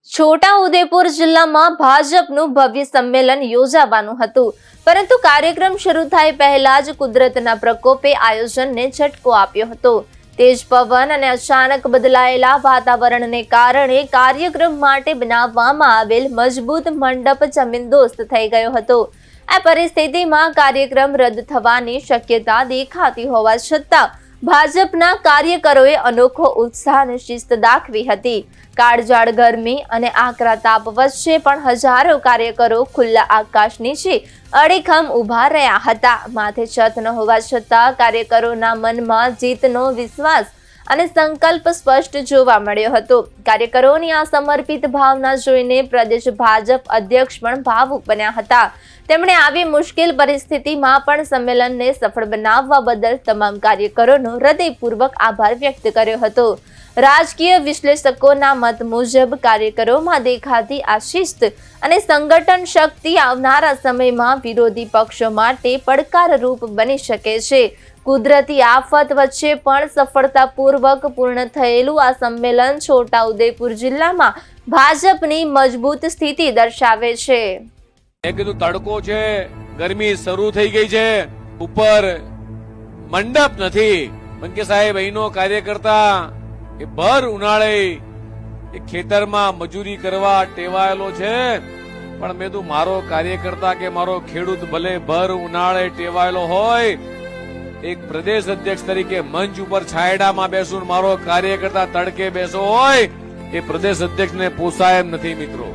છોટાઉદેપુર જિલ્લામાં ભાજપનું ભવ્ય સંમેલન યોજાવાનું હતું, પરંતુ કાર્યક્રમ શરૂ થાય પહેલા જ કુદરતના પ્રકોપે આયોજનને ઝટકો આપ્યો હતો। તેજ પવન અને અચાનક બદલાયેલા વાતાવરણને કારણે કાર્યક્રમ માટે બનાવવામાં આવેલ મજબૂત મંડપ જમીનદોસ્ત થઈ ગયો હતો। આ પરિસ્થિતિમાં કાર્યક્રમ રદ થવાની શક્યતા દેખાતી હોવા છતાં ભાજપના કાર્યકરોએ અનોખો ઉત્સાહ અને શિસ્ત દાખવી હતી। કાળઝાળ ગરમી અને આકરા તાપ વચ્ચે પણ હજારો કાર્યકરો ખુલ્લા આકાશ નીચે અડીખમ ઊભા રહ્યા હતા। માથે છત ન હોવા છતાં કાર્યકરોના મનમાં જીતનો વિશ્વાસ અને સંકલ્પ સ્પષ્ટ જોવા મળ્યો હતો। કાર્યકરોની આ સમર્પિત ભાવના જોઈને પ્રદેશ ભાજપ અધ્યક્ષ પણ ભાવુક બન્યા હતા। તેમણે આવી મુશ્કેલ પરિસ્થિતિમાં પણ સંમેલનને સફળ બનાવવા બદલ તમામ કાર્યકરોનો હૃદયપૂર્વક આભાર વ્યક્ત કર્યો હતો। રાજકીય વિશ્લેષકોના મત મુજબ કાર્યકરોમાં દેખાતી આ શિસ્ત અને સંગઠન શક્તિ આવનારા સમયમાં વિરોધી પક્ષો માટે પડકારરૂપ બની શકે છે। કુદરતી આફત વચ્ચે પણ સફળતાપૂર્વક પૂર્ણ થયેલું આ સંમેલન છોટાઉદેપુર જિલ્લામાં ભાજપની મજબૂત સ્થિતિ દર્શાવે છે। મેં કીધું તડકો છે, ગરમી શરૂ થઈ ગઈ છે, ઉપર મંડપ નથી, પણ કે સાહેબ અહીંનો કાર્યકર્તા એ ભર ઉનાળે એ ખેતરમાં મજૂરી કરવા ટેવાયેલો છે, પણ મેં તું મારો કાર્યકર્તા કે મારો ખેડૂત ભલે ભર ઉનાળે ટેવાયેલો હોય, એક પ્રદેશ અધ્યક્ષ તરીકે મંચ ઉપર છાયડામાં બેસું, મારો કાર્યકર્તા તડકે બેસો હોય, એ પ્રદેશ અધ્યક્ષને પોસાય એમ નથી મિત્રો।